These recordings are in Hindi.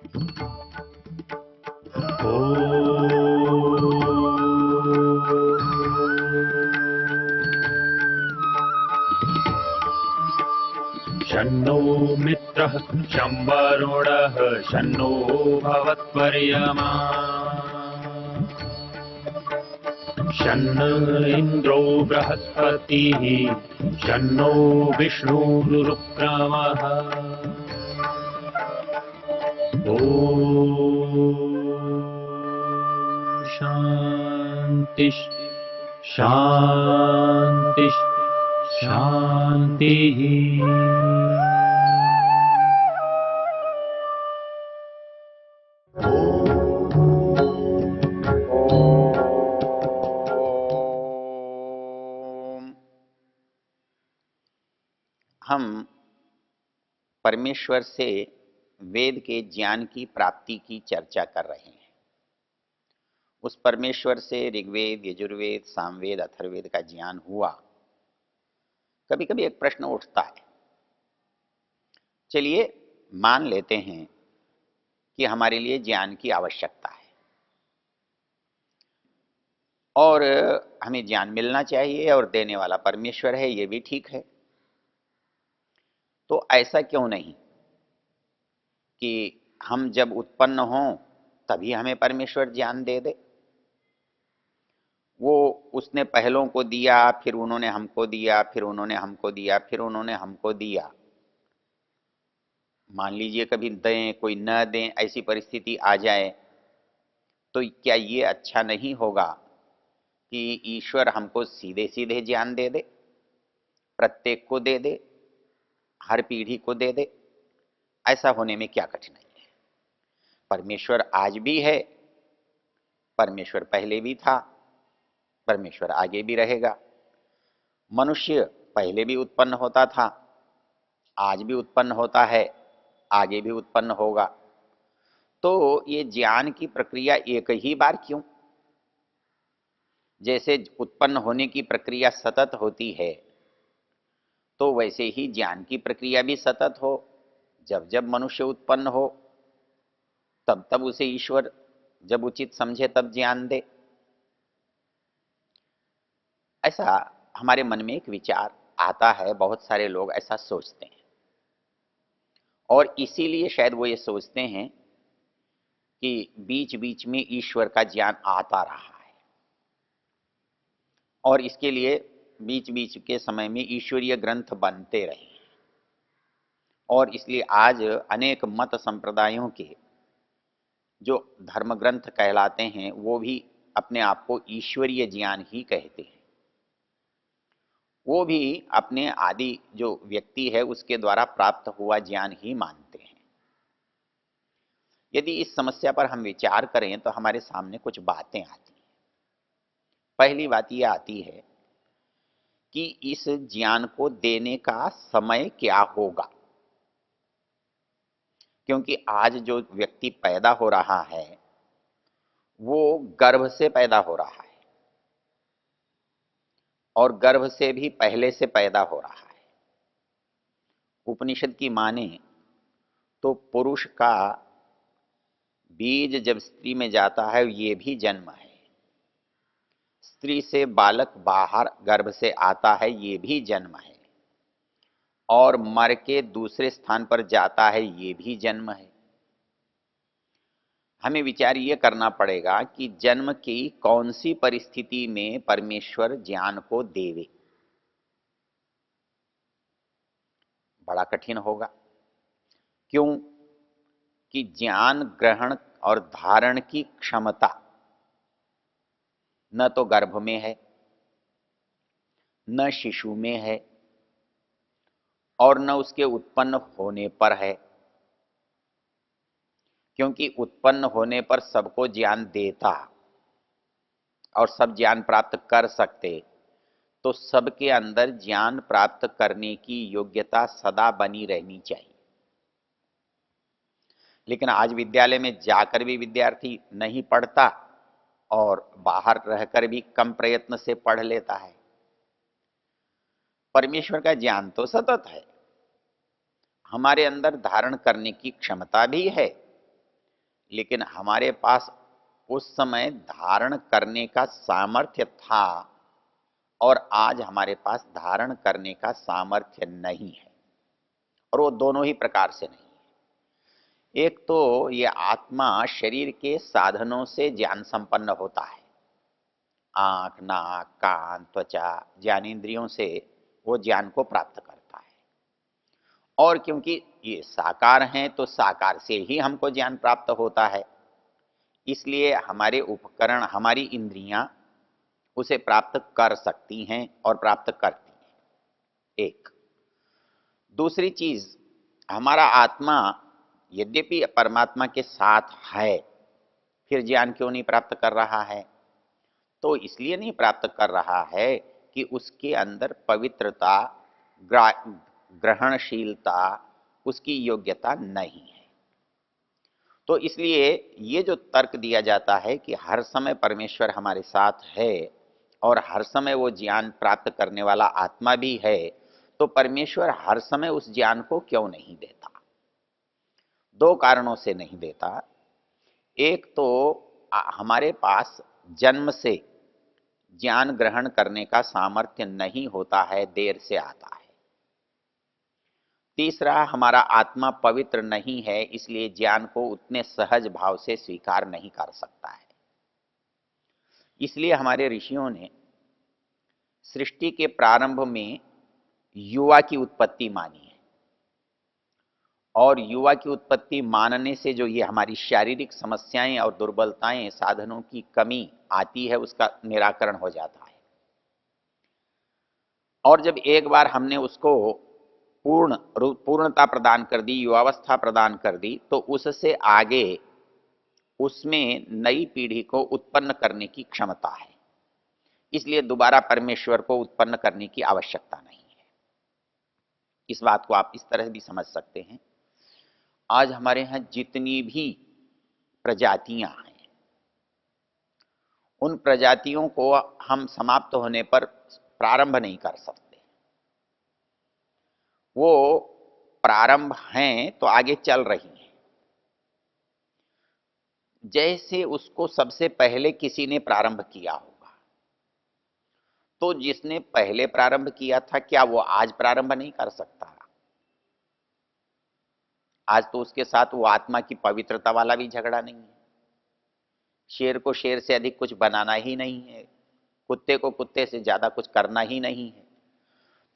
शन्नो मित्रः शं वरुणः शन्नो भवत्वर्यमा शन्न इन्द्रो बृहस्पतिः शन्नो विष्णुरुक्रमः ॐ शान्ति शान्ति शान्तिः। हम परमेश्वर से वेद के ज्ञान की प्राप्ति की चर्चा कर रहे हैं। उस परमेश्वर से ऋग्वेद, यजुर्वेद, सामवेद, अथर्ववेद का ज्ञान हुआ। कभी कभी एक प्रश्न उठता है, चलिए मान लेते हैं कि हमारे लिए ज्ञान की आवश्यकता है और हमें ज्ञान मिलना चाहिए और देने वाला परमेश्वर है, ये भी ठीक है। तो ऐसा क्यों नहीं कि हम जब उत्पन्न हों तभी हमें परमेश्वर ज्ञान दे दे। वो उसने पहलों को दिया, फिर उन्होंने हमको दिया, फिर उन्होंने हमको दिया, फिर उन्होंने हमको दिया। मान लीजिए कभी दें कोई न दें, ऐसी परिस्थिति आ जाए तो क्या ये अच्छा नहीं होगा कि ईश्वर हमको सीधे सीधे ज्ञान दे दे, प्रत्येक को दे दे, हर पीढ़ी को दे दे? ऐसा होने में क्या कठिनाई है? परमेश्वर आज भी है, परमेश्वर पहले भी था, परमेश्वर आगे भी रहेगा। मनुष्य पहले भी उत्पन्न होता था, आज भी उत्पन्न होता है, आगे भी उत्पन्न होगा। तो ये ज्ञान की प्रक्रिया एक ही बार क्यों? जैसे उत्पन्न होने की प्रक्रिया सतत होती है, तो वैसे ही ज्ञान की प्रक्रिया भी सतत हो। जब जब मनुष्य उत्पन्न हो तब तब उसे ईश्वर जब उचित समझे तब ज्ञान दे। ऐसा हमारे मन में एक विचार आता है, बहुत सारे लोग ऐसा सोचते हैं और इसीलिए शायद वो ये सोचते हैं कि बीच बीच में ईश्वर का ज्ञान आता रहा है और इसके लिए बीच बीच के समय में ईश्वरीय ग्रंथ बनते रहे और इसलिए आज अनेक मत संप्रदायों के जो धर्म ग्रंथ कहलाते हैं वो भी अपने आप को ईश्वरीय ज्ञान ही कहते हैं। वो भी अपने आदि जो व्यक्ति है उसके द्वारा प्राप्त हुआ ज्ञान ही मानते हैं। यदि इस समस्या पर हम विचार करें तो हमारे सामने कुछ बातें आती हैं। पहली बात यह आती है कि इस ज्ञान को देने का समय क्या होगा, क्योंकि आज जो व्यक्ति पैदा हो रहा है वो गर्भ से पैदा हो रहा है और गर्भ से भी पहले से पैदा हो रहा है। उपनिषद की माने तो पुरुष का बीज जब स्त्री में जाता है ये भी जन्म है, स्त्री से बालक बाहर गर्भ से आता है ये भी जन्म है, और मर के दूसरे स्थान पर जाता है ये भी जन्म है। हमें विचार ये करना पड़ेगा कि जन्म की कौन सी परिस्थिति में परमेश्वर ज्ञान को देवे। बड़ा कठिन होगा, क्यों कि ज्ञान ग्रहण और धारण की क्षमता न तो गर्भ में है, न शिशु में है और न उसके उत्पन्न होने पर है। क्योंकि उत्पन्न होने पर सबको ज्ञान देता और सब ज्ञान प्राप्त कर सकते, तो सबके अंदर ज्ञान प्राप्त करने की योग्यता सदा बनी रहनी चाहिए। लेकिन आज विद्यालय में जाकर भी विद्यार्थी नहीं पढ़ता और बाहर रहकर भी कम प्रयत्न से पढ़ लेता है। परमेश्वर का ज्ञान तो सतत है, हमारे अंदर धारण करने की क्षमता भी है, लेकिन हमारे पास उस समय धारण करने का सामर्थ्य था और आज हमारे पास धारण करने का सामर्थ्य नहीं है, और वो दोनों ही प्रकार से नहीं है। एक तो ये आत्मा शरीर के साधनों से ज्ञान संपन्न होता है, आंख, नाक, कान, त्वचा, ज्ञानेंद्रियों से वो ज्ञान को प्राप्त करता है। और क्योंकि ये साकार हैं तो साकार से ही हमको ज्ञान प्राप्त होता है, इसलिए हमारे उपकरण, हमारी इंद्रियां उसे प्राप्त कर सकती हैं और प्राप्त करती हैं। एक दूसरी चीज, हमारा आत्मा यद्यपि परमात्मा के साथ है, फिर ज्ञान क्यों नहीं प्राप्त कर रहा है? तो इसलिए नहीं प्राप्त कर रहा है कि उसके अंदर पवित्रता, ग्रहणशीलता, उसकी योग्यता नहीं है। तो इसलिए ये जो तर्क दिया जाता है कि हर समय परमेश्वर हमारे साथ है और हर समय वो ज्ञान प्राप्त करने वाला आत्मा भी है, तो परमेश्वर हर समय उस ज्ञान को क्यों नहीं देता? दो कारणों से नहीं देता। एक तो हमारे पास जन्म से ज्ञान ग्रहण करने का सामर्थ्य नहीं होता है, देर से आता है। तीसरा, हमारा आत्मा पवित्र नहीं है, इसलिए ज्ञान को उतने सहज भाव से स्वीकार नहीं कर सकता है। इसलिए हमारे ऋषियों ने सृष्टि के प्रारंभ में युवा की उत्पत्ति मानी है, और युवा की उत्पत्ति मानने से जो ये हमारी शारीरिक समस्याएं और दुर्बलताएं, साधनों की कमी आती है, उसका निराकरण हो जाता है। और जब एक बार हमने उसको पूर्णता प्रदान कर दी, युवावस्था प्रदान कर दी, तो उससे आगे उसमें नई पीढ़ी को उत्पन्न करने की क्षमता है। इसलिए दोबारा परमेश्वर को उत्पन्न करने की आवश्यकता नहीं है। इस बात को आप इस तरह भी समझ सकते हैं। आज हमारे यहाँ जितनी भी प्रजातियां हैं, उन प्रजातियों को हम समाप्त होने पर प्रारंभ नहीं कर सकते। वो प्रारंभ हैं तो आगे चल रही हैं। जैसे उसको सबसे पहले किसी ने प्रारंभ किया होगा, तो जिसने पहले प्रारंभ किया था, क्या वो आज प्रारंभ नहीं कर सकता? आज तो उसके साथ वो आत्मा की पवित्रता वाला भी झगड़ा नहीं है। शेर को शेर से अधिक कुछ बनाना ही नहीं है, कुत्ते को कुत्ते से ज्यादा कुछ करना ही नहीं है,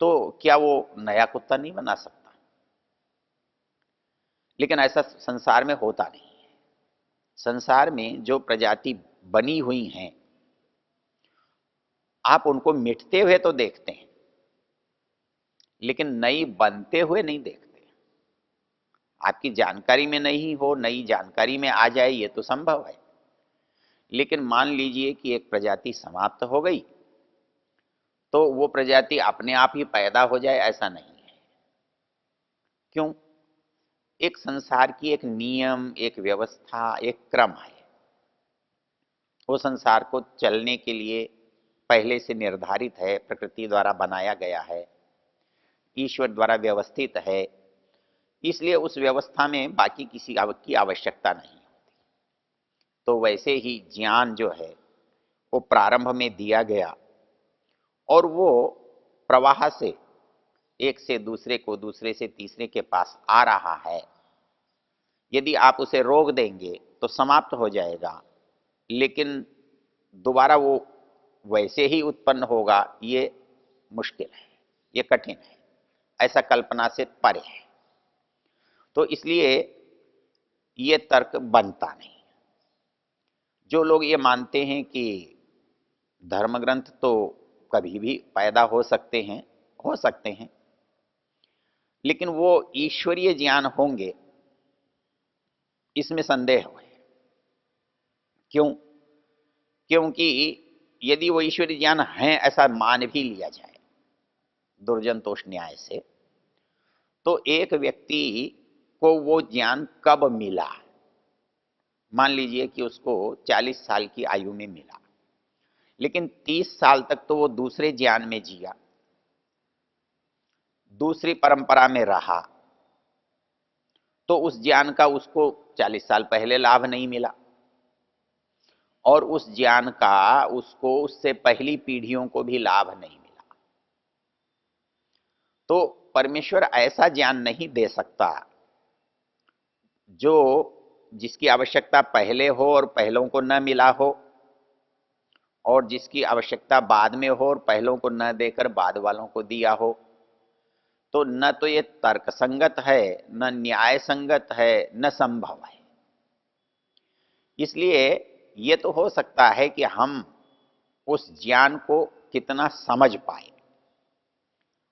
तो क्या वो नया कुत्ता नहीं बना सकता? लेकिन ऐसा संसार में होता नहीं है। संसार में जो प्रजाति बनी हुई हैं, आप उनको मिटते हुए तो देखते हैं, लेकिन नई बनते हुए नहीं देखते। आपकी जानकारी में नहीं हो, नई जानकारी में आ जाए, ये तो संभव है। लेकिन मान लीजिए कि एक प्रजाति समाप्त हो गई, तो वो प्रजाति अपने आप ही पैदा हो जाए, ऐसा नहीं है। क्यों? एक संसार की एक नियम, एक व्यवस्था, एक क्रम है। वो संसार को चलने के लिए पहले से निर्धारित है, प्रकृति द्वारा बनाया गया है, ईश्वर द्वारा व्यवस्थित है। इसलिए उस व्यवस्था में बाकी किसी की आवश्यकता नहीं होती। तो वैसे ही ज्ञान जो है वो प्रारंभ में दिया गया, और वो प्रवाह से एक से दूसरे को, दूसरे से तीसरे के पास आ रहा है। यदि आप उसे रोक देंगे तो समाप्त हो जाएगा, लेकिन दोबारा वो वैसे ही उत्पन्न होगा, ये मुश्किल है, ये कठिन है, ऐसा कल्पना से परे है। तो इसलिए ये तर्क बनता नहीं। जो लोग ये मानते हैं कि धर्म ग्रंथ तो कभी भी पैदा हो सकते हैं, हो सकते हैं, लेकिन वो ईश्वरीय ज्ञान होंगे, इसमें संदेह है। क्यों? क्योंकि यदि वो ईश्वरीय ज्ञान है, ऐसा मान भी लिया जाए दुर्जनतोष न्याय से, तो एक व्यक्ति को वो ज्ञान कब मिला? मान लीजिए कि उसको 40 साल की आयु में मिला, लेकिन 30 साल तक तो वो दूसरे ज्ञान में जिया, दूसरी परंपरा में रहा, तो उस ज्ञान का उसको 40 साल पहले लाभ नहीं मिला, और उस ज्ञान का उसको उससे पहली पीढ़ियों को भी लाभ नहीं मिला। तो परमेश्वर ऐसा ज्ञान नहीं दे सकता जो जिसकी आवश्यकता पहले हो और पहलों को न मिला हो, और जिसकी आवश्यकता बाद में हो और पहलों को न देकर बाद वालों को दिया हो। तो न तो ये तर्कसंगत है, न न्याय संगत है, न संभव है। इसलिए ये तो हो सकता है कि हम उस ज्ञान को कितना समझ पाए,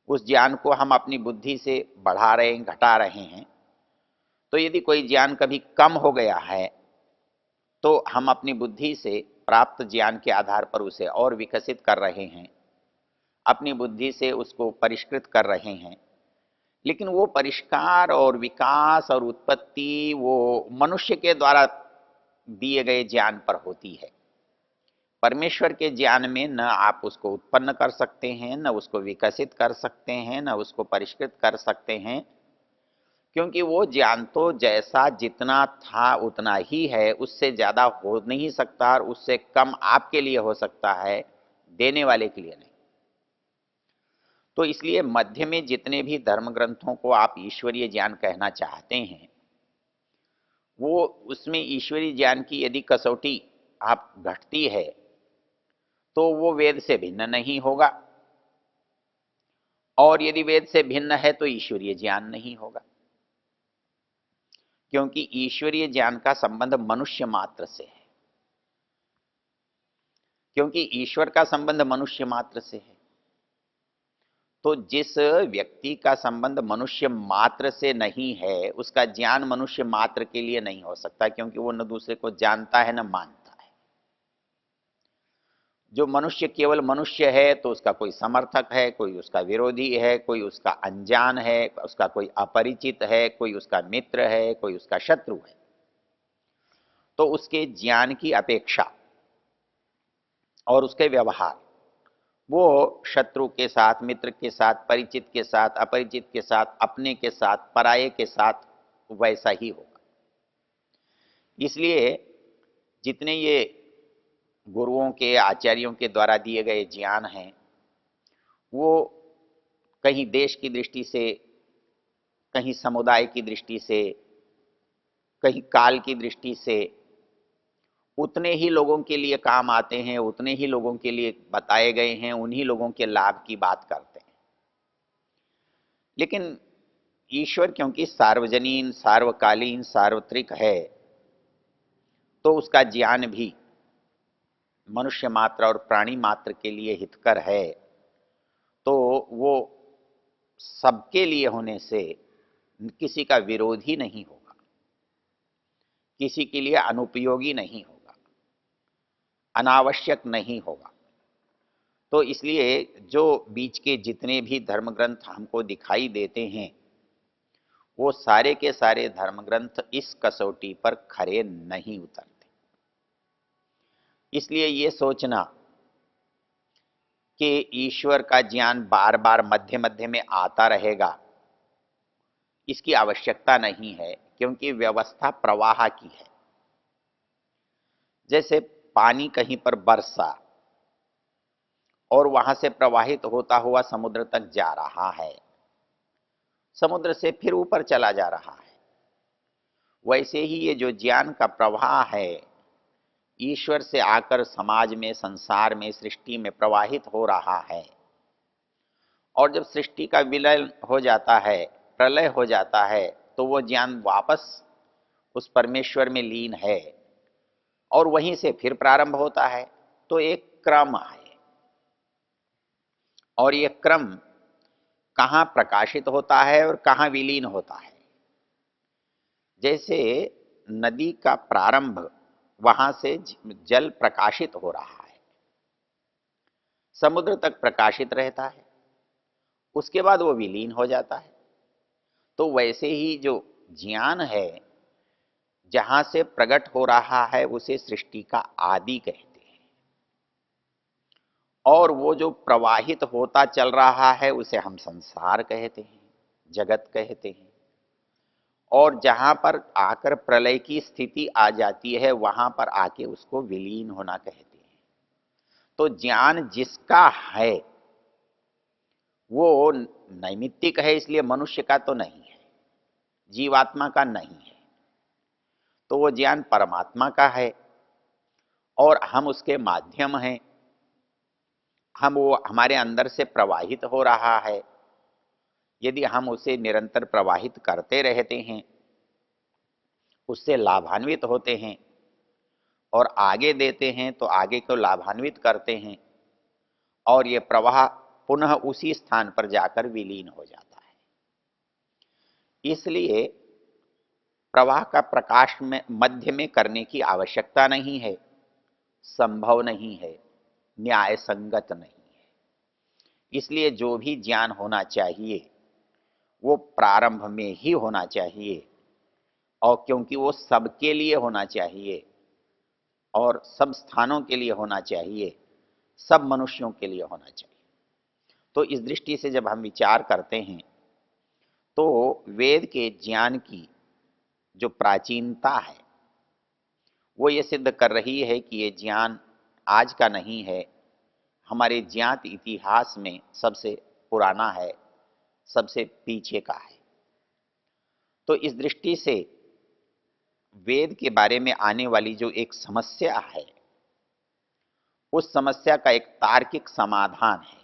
उस ज्ञान को हम अपनी बुद्धि से बढ़ा रहे हैं, घटा रहे हैं। तो यदि कोई ज्ञान कभी कम हो गया है तो हम अपनी बुद्धि से प्राप्त ज्ञान के आधार पर उसे और विकसित कर रहे हैं, अपनी बुद्धि से उसको परिष्कृत कर रहे हैं। लेकिन वो परिष्कार और विकास और उत्पत्ति वो मनुष्य के द्वारा दिए गए ज्ञान पर होती है। परमेश्वर के ज्ञान में न आप उसको उत्पन्न कर सकते हैं, न उसको विकसित कर सकते हैं, न उसको परिष्कृत कर सकते हैं, क्योंकि वो ज्ञान तो जैसा जितना था उतना ही है, उससे ज्यादा हो नहीं सकता और उससे कम आपके लिए हो सकता है, देने वाले के लिए नहीं। तो इसलिए मध्य में जितने भी धर्म ग्रंथों को आप ईश्वरीय ज्ञान कहना चाहते हैं, वो उसमें ईश्वरीय ज्ञान की यदि कसौटी आप घटती है तो वो वेद से भिन्न नहीं होगा, और यदि वेद से भिन्न है तो ईश्वरीय ज्ञान नहीं होगा, क्योंकि ईश्वरीय ज्ञान का संबंध मनुष्य मात्र से है। क्योंकि ईश्वर का संबंध मनुष्य मात्र से है, तो जिस व्यक्ति का संबंध मनुष्य मात्र से नहीं है उसका ज्ञान मनुष्य मात्र के लिए नहीं हो सकता, क्योंकि वो न दूसरे को जानता है न मानता है। जो मनुष्य केवल मनुष्य है तो उसका कोई समर्थक है, कोई उसका विरोधी है, कोई उसका अनजान है, उसका कोई अपरिचित है, कोई उसका मित्र है, कोई उसका शत्रु है। तो उसके ज्ञान की अपेक्षा और उसके व्यवहार वो शत्रु के साथ, मित्र के साथ, परिचित के साथ, अपरिचित के साथ, अपने के साथ, पराये के साथ वैसा ही होगा। इसलिए जितने ये गुरुओं के, आचार्यों के द्वारा दिए गए ज्ञान हैं, वो कहीं देश की दृष्टि से, कहीं समुदाय की दृष्टि से, कहीं काल की दृष्टि से उतने ही लोगों के लिए काम आते हैं, उतने ही लोगों के लिए बताए गए हैं, उन्हीं लोगों के लाभ की बात करते हैं। लेकिन ईश्वर क्योंकि सार्वजनीन, सार्वकालीन, सार्वत्रिक है, तो उसका ज्ञान भी मनुष्य मात्र और प्राणी मात्र के लिए हितकर है। तो वो सबके लिए होने से किसी का विरोधी नहीं होगा, किसी के लिए अनुपयोगी नहीं होगा, अनावश्यक नहीं होगा। तो इसलिए जो बीच के जितने भी धर्म ग्रंथ हमको दिखाई देते हैं, वो सारे के सारे धर्म ग्रंथ इस कसौटी पर खरे नहीं उतरते। इसलिए ये सोचना कि ईश्वर का ज्ञान बार बार मध्य मध्य में आता रहेगा, इसकी आवश्यकता नहीं है, क्योंकि व्यवस्था प्रवाह की है। जैसे पानी कहीं पर बरसा और वहां से प्रवाहित होता हुआ समुद्र तक जा रहा है, समुद्र से फिर ऊपर चला जा रहा है, वैसे ही ये जो ज्ञान का प्रवाह है ईश्वर से आकर समाज में, संसार में, सृष्टि में प्रवाहित हो रहा है। और जब सृष्टि का विलय हो जाता है, प्रलय हो जाता है, तो वो ज्ञान वापस उस परमेश्वर में लीन है और वहीं से फिर प्रारंभ होता है। तो एक क्रम है, और ये क्रम कहाँ प्रकाशित होता है और कहाँ विलीन होता है। जैसे नदी का प्रारंभ, वहां से जल प्रकाशित हो रहा है, समुद्र तक प्रकाशित रहता है, उसके बाद वो विलीन हो जाता है। तो वैसे ही जो ज्ञान है जहां से प्रकट हो रहा है उसे सृष्टि का आदि कहते हैं, और वो जो प्रवाहित होता चल रहा है उसे हम संसार कहते हैं, जगत कहते हैं। और जहां पर आकर प्रलय की स्थिति आ जाती है वहां पर आके उसको विलीन होना कहते हैं। तो ज्ञान जिसका है वो नैमित्तिक है, इसलिए मनुष्य का तो नहीं है, जीवात्मा का नहीं है। तो वो ज्ञान परमात्मा का है और हम उसके माध्यम हैं। हम वो हमारे अंदर से प्रवाहित हो रहा है। यदि हम उसे निरंतर प्रवाहित करते रहते हैं, उससे लाभान्वित होते हैं और आगे देते हैं तो आगे को लाभान्वित करते हैं और ये प्रवाह पुनः उसी स्थान पर जाकर विलीन हो जाता है। इसलिए प्रवाह का प्रकाश में मध्य में करने की आवश्यकता नहीं है, संभव नहीं है, न्याय संगत नहीं है। इसलिए जो भी ज्ञान होना चाहिए वो प्रारंभ में ही होना चाहिए, और क्योंकि वो सबके लिए होना चाहिए और सब स्थानों के लिए होना चाहिए, सब मनुष्यों के लिए होना चाहिए। तो इस दृष्टि से जब हम विचार करते हैं तो वेद के ज्ञान की जो प्राचीनता है वो ये सिद्ध कर रही है कि ये ज्ञान आज का नहीं है, हमारे ज्ञात इतिहास में सबसे पुराना है, सबसे पीछे का है। तो इस दृष्टि से वेद के बारे में आने वाली जो एक समस्या है उस समस्या का एक तार्किक समाधान है,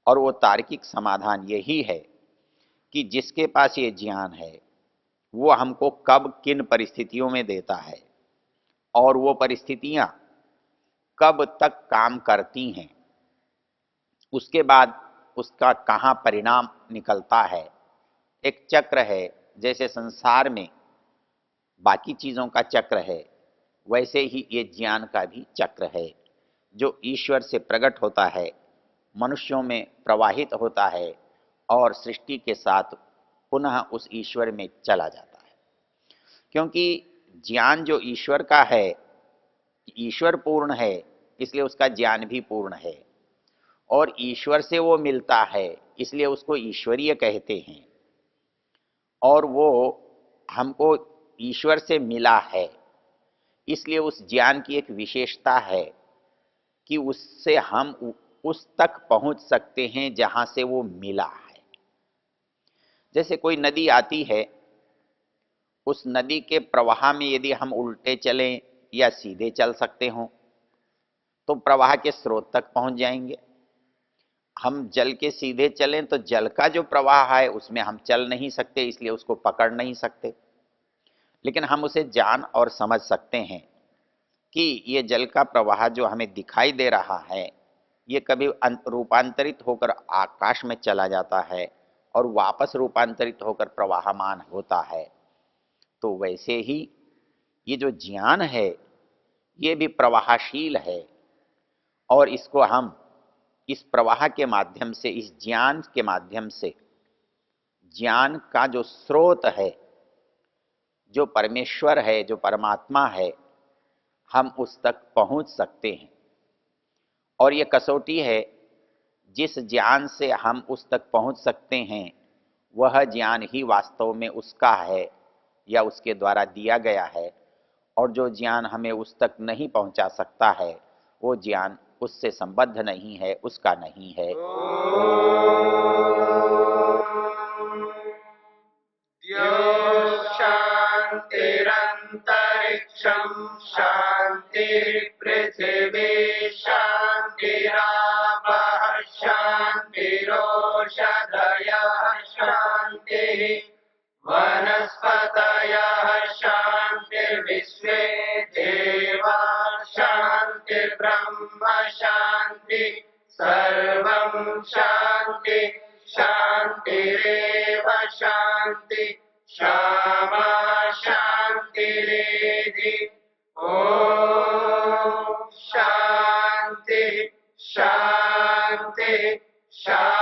और वो तार्किक समाधान यही है कि जिसके पास ये ज्ञान है वो हमको कब किन परिस्थितियों में देता है और वो परिस्थितियां कब तक काम करती हैं, उसके बाद उसका कहाँ परिणाम निकलता है। एक चक्र है, जैसे संसार में बाकी चीज़ों का चक्र है वैसे ही ये ज्ञान का भी चक्र है, जो ईश्वर से प्रकट होता है, मनुष्यों में प्रवाहित होता है और सृष्टि के साथ पुनः उस ईश्वर में चला जाता है। क्योंकि ज्ञान जो ईश्वर का है, ईश्वर पूर्ण है, इसलिए उसका ज्ञान भी पूर्ण है, और ईश्वर से वो मिलता है इसलिए उसको ईश्वरीय कहते हैं। और वो हमको ईश्वर से मिला है इसलिए उस ज्ञान की एक विशेषता है कि उससे हम उस तक पहुंच सकते हैं जहां से वो मिला है। जैसे कोई नदी आती है, उस नदी के प्रवाह में यदि हम उल्टे चलें या सीधे चल सकते हों तो प्रवाह के स्रोत तक पहुंच जाएंगे। हम जल के सीधे चलें तो जल का जो प्रवाह है उसमें हम चल नहीं सकते, इसलिए उसको पकड़ नहीं सकते। लेकिन हम उसे जान और समझ सकते हैं कि ये जल का प्रवाह जो हमें दिखाई दे रहा है ये कभी रूपांतरित होकर आकाश में चला जाता है और वापस रूपांतरित होकर प्रवाहमान होता है। तो वैसे ही ये जो ज्ञान है ये भी प्रवाहशील है, और इसको हम इस प्रवाह के माध्यम से, इस ज्ञान के माध्यम से, ज्ञान का जो स्रोत है, जो परमेश्वर है, जो परमात्मा है, हम उस तक पहुंच सकते हैं। और ये कसौटी है, जिस ज्ञान से हम उस तक पहुंच सकते हैं वह ज्ञान ही वास्तव में उसका है या उसके द्वारा दिया गया है, और जो ज्ञान हमें उस तक नहीं पहुंचा सकता है वो ज्ञान उससे संबद्ध नहीं है, उसका नहीं है। शांतिरंतरिक्षं शांतिर्पृथिवी शांतिरापः शांतिरोषधयः शांतिः वनस्पतयः शांतिर्विश्वे देवा शांतिर्ब्रह्म शांति सर्वं शांति शांतिरेव शांति क्षमा शांतिरेधि। ओम शांति शांति शांति।